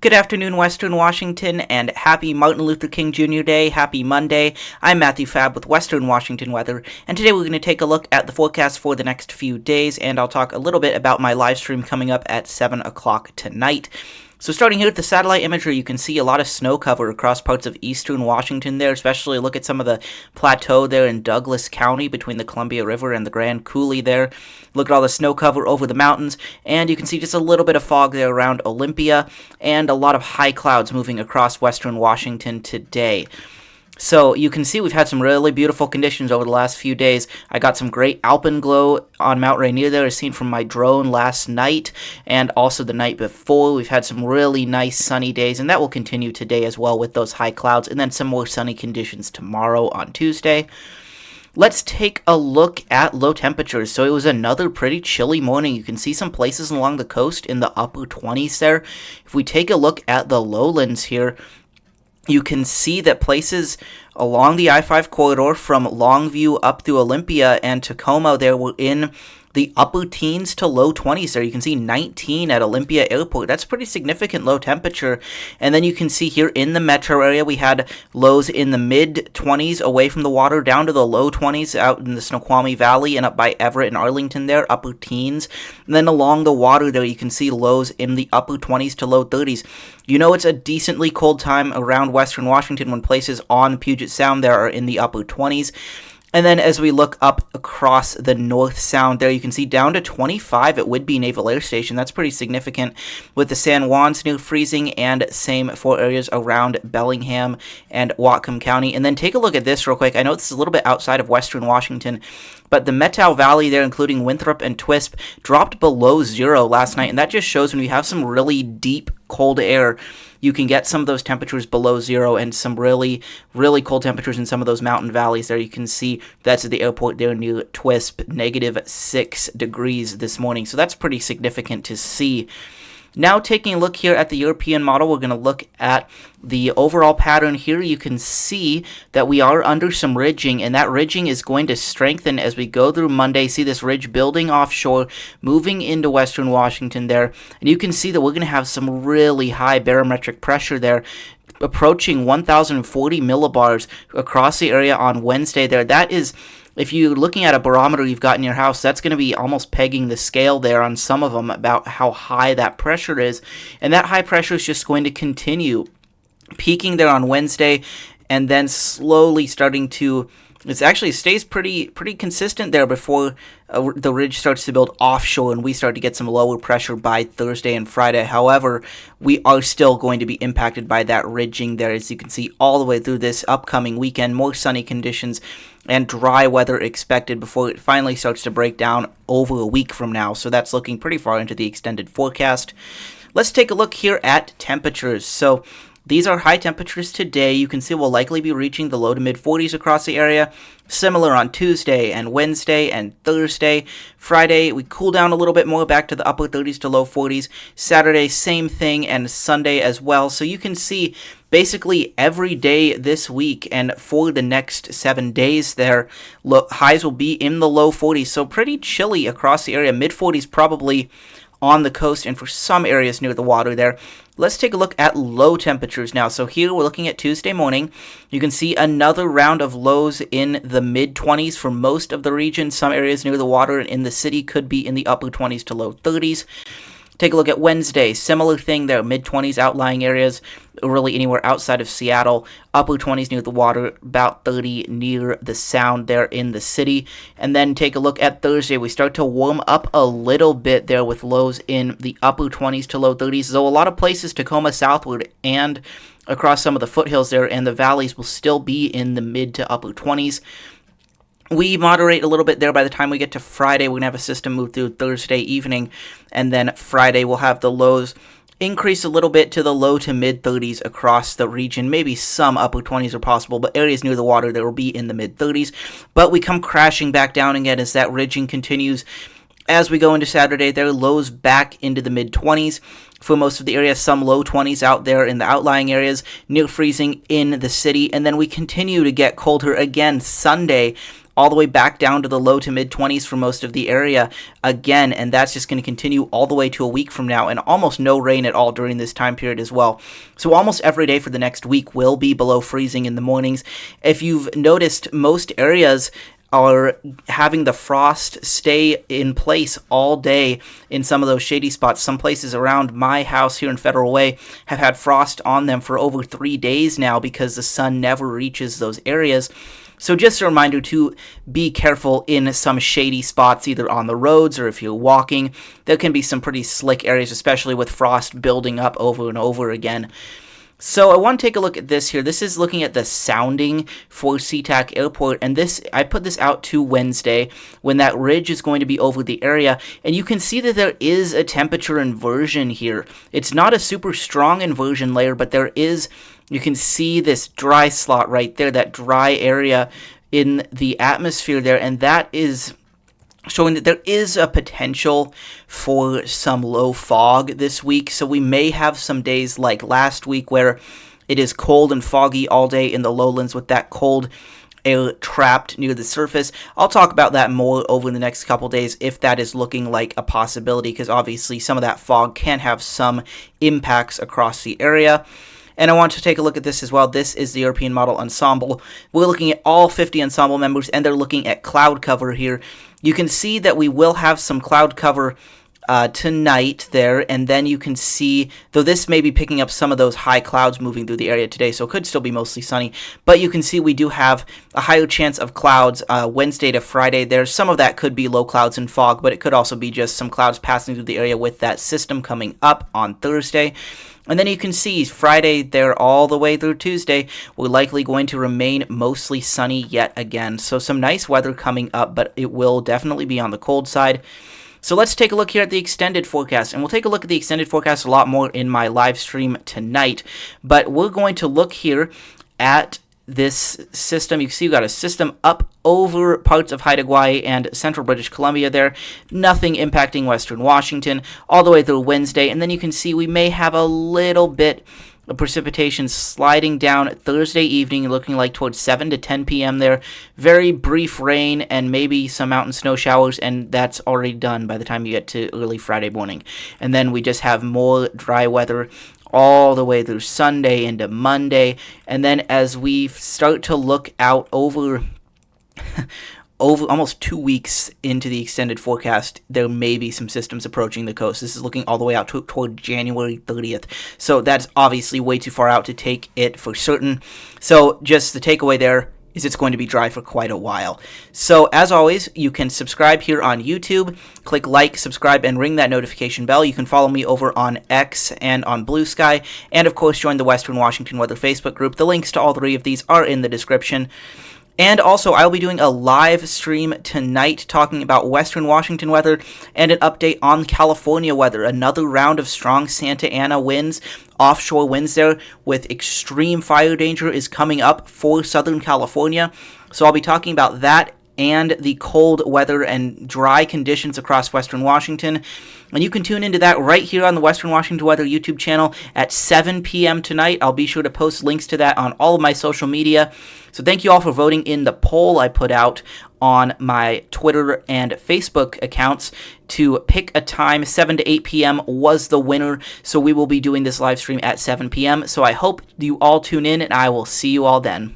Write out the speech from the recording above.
Good afternoon, Western Washington, and happy Martin Luther King Jr. Day. Happy Monday. I'm Matthew Fab with Western Washington Weather, and today we're going to take a look at the forecast for the next few days, and I'll talk a little bit about my live stream coming up at 7 o'clock tonight. So starting here with the satellite imagery, you can see a lot of snow cover across parts of eastern Washington there, especially look at some of the plateau there in Douglas County between the Columbia River and the Grand Coulee there. Look at all the snow cover over the mountains, and you can see just a little bit of fog there around Olympia, and a lot of high clouds moving across western Washington today. So you can see we've had some really beautiful conditions over the last few days. I got some great alpenglow on Mount Rainier there, as seen from my drone last night, and also the night before. We've had some really nice sunny days, and that will continue today as well with those high clouds, and then some more sunny conditions tomorrow on Tuesday. Let's take a look at low temperatures. So it was another pretty chilly morning. You can see some places along the coast in the upper 20s there. If we take a look at the lowlands here, you can see that places along the I-5 corridor from Longview up through Olympia and Tacoma there were in the upper teens to low 20s there. You can see 19 at Olympia Airport. That's pretty significant low temperature. And then you can see here in the metro area, we had lows in the mid-20s away from the water down to the low 20s out in the Snoqualmie Valley and up by Everett and Arlington there, upper teens. And then along the water there, you can see lows in the upper 20s to low 30s. You know it's a decently cold time around western Washington when places on Puget Sound there are in the upper 20s. And then as we look up across the North Sound there, you can see down to 25 at Whidbey Naval Air Station. That's pretty significant with the San Juans near freezing, and same for areas around Bellingham and Whatcom County. And then take a look at this real quick. I know this is a little bit outside of western Washington, but the Methow Valley there, including Winthrop and Twisp, dropped below zero last night. And that just shows when we have some really deep cold air, you can get some of those temperatures below zero and some really, really cold temperatures in some of those mountain valleys there. You can see that's at the airport there near Twisp, -6 degrees this morning. So that's pretty significant to see. Now taking a look here at the European model, we're going to look at the overall pattern here. You can see that we are under some ridging, and that ridging is going to strengthen as we go through Monday. See this ridge building offshore, moving into western Washington there, and you can see that we're going to have some really high barometric pressure there, approaching 1,040 millibars across the area on Wednesday there. That is, if you're looking at a barometer you've got in your house, that's going to be almost pegging the scale there on some of them about how high that pressure is. And that high pressure is just going to continue peaking there on Wednesday and then slowly starting to, it actually stays pretty consistent there before the ridge starts to build offshore and we start to get some lower pressure by Thursday and Friday. However, we are still going to be impacted by that ridging there, as you can see all the way through this upcoming weekend. More sunny conditions and dry weather expected before it finally starts to break down over a week from now. So that's looking pretty far into the extended forecast. Let's take a look here at temperatures. So these are high temperatures today. You can see we'll likely be reaching the low to mid 40s across the area. Similar on Tuesday and Wednesday and Thursday. Friday, we cool down a little bit more back to the upper 30s to low 40s. Saturday, same thing, and Sunday as well. So you can see basically every day this week and for the next 7 days there, highs will be in the low 40s. So pretty chilly across the area. Mid 40s probably on the coast and for some areas near the water there. Let's take a look at low temperatures now. So here we're looking at Tuesday morning. You can see another round of lows in the mid-20s for most of the region. Some areas near the water and in the city could be in the upper 20s to low 30s. Take a look at Wednesday. Similar thing there, mid-20s outlying areas, really anywhere outside of Seattle. Upper 20s near the water, about 30 near the Sound there in the city. And then take a look at Thursday. We start to warm up a little bit there with lows in the upper 20s to low 30s. Though a lot of places, Tacoma southward and across some of the foothills there and the valleys, will still be in the mid to upper 20s. We moderate a little bit there by the time we get to Friday. We're going to have a system move through Thursday evening, and then Friday we'll have the lows increase a little bit to the low to mid 30s across the region. Maybe some upper 20s are possible, but areas near the water there will be in the mid 30s. But we come crashing back down again as that ridging continues. As we go into Saturday, there are lows back into the mid 20s. For most of the area, some low 20s out there in the outlying areas, near freezing in the city, and then we continue to get colder again Sunday all the way back down to the low to mid 20s for most of the area again, and that's just going to continue all the way to a week from now, and almost no rain at all during this time period as well. So almost every day for the next week will be below freezing in the mornings. If you've noticed, most areas are having the frost stay in place all day in some of those shady spots. Some places around my house here in Federal Way have had frost on them for over 3 days now because the sun never reaches those areas. So just a reminder to be careful in some shady spots, either on the roads or if you're walking. There can be some pretty slick areas, especially with frost building up over and over again. So I want to take a look at this here. This is looking at the sounding for SeaTac Airport, and I put this out to Wednesday when that ridge is going to be over the area, and you can see that there is a temperature inversion here. It's not a super strong inversion layer, but you can see this dry slot right there, that dry area in the atmosphere there, and that is showing that there is a potential for some low fog this week. So we may have some days like last week where it is cold and foggy all day in the lowlands with that cold air trapped near the surface. I'll talk about that more over the next couple days if that is looking like a possibility, because obviously some of that fog can have some impacts across the area. And I want to take a look at this as well. This is the European Model Ensemble. We're looking at all 50 ensemble members, and they're looking at cloud cover here. You can see that we will have some cloud cover tonight there, and then you can see, though this may be picking up some of those high clouds moving through the area today, so it could still be mostly sunny, but you can see we do have a higher chance of clouds Wednesday to Friday there. Some of that could be low clouds and fog, but it could also be just some clouds passing through the area with that system coming up on Thursday. And then you can see Friday there all the way through Tuesday, we're likely going to remain mostly sunny yet again. So some nice weather coming up, but it will definitely be on the cold side. So let's take a look here at the extended forecast, and we'll take a look at the extended forecast a lot more in my live stream tonight. But we're going to look here at this system. You can see we've got a system up over parts of Haida Gwaii and central British Columbia there. Nothing impacting western Washington all the way through Wednesday. And then you can see we may have a little bit of precipitation sliding down Thursday evening, looking like towards 7 to 10 p.m. there. Very brief rain and maybe some mountain snow showers, and that's already done by the time you get to early Friday morning. And then we just have more dry weather all the way through Sunday into Monday. And then as we start to look out over almost 2 weeks into the extended forecast, there may be some systems approaching the coast. This is looking all the way out toward January 30th. So that's obviously way too far out to take it for certain. So just the takeaway there is it's going to be dry for quite a while. So as always, you can subscribe here on YouTube, click like, subscribe, and ring that notification bell. You can follow me over on X and on Blue Sky, and of course join the Western Washington Weather Facebook group. The links to all 3 of these are in the description. And also, I'll be doing a live stream tonight talking about Western Washington weather and an update on California weather. Another round of strong Santa Ana winds, offshore winds there with extreme fire danger is coming up for Southern California. So I'll be talking about that and the cold weather and dry conditions across Western Washington. And you can tune into that right here on the Western Washington Weather YouTube channel at 7 p.m. tonight. I'll be sure to post links to that on all of my social media. So thank you all for voting in the poll I put out on my Twitter and Facebook accounts to pick a time. 7 to 8 p.m. was the winner. So we will be doing this live stream at 7 p.m. So I hope you all tune in, and I will see you all then.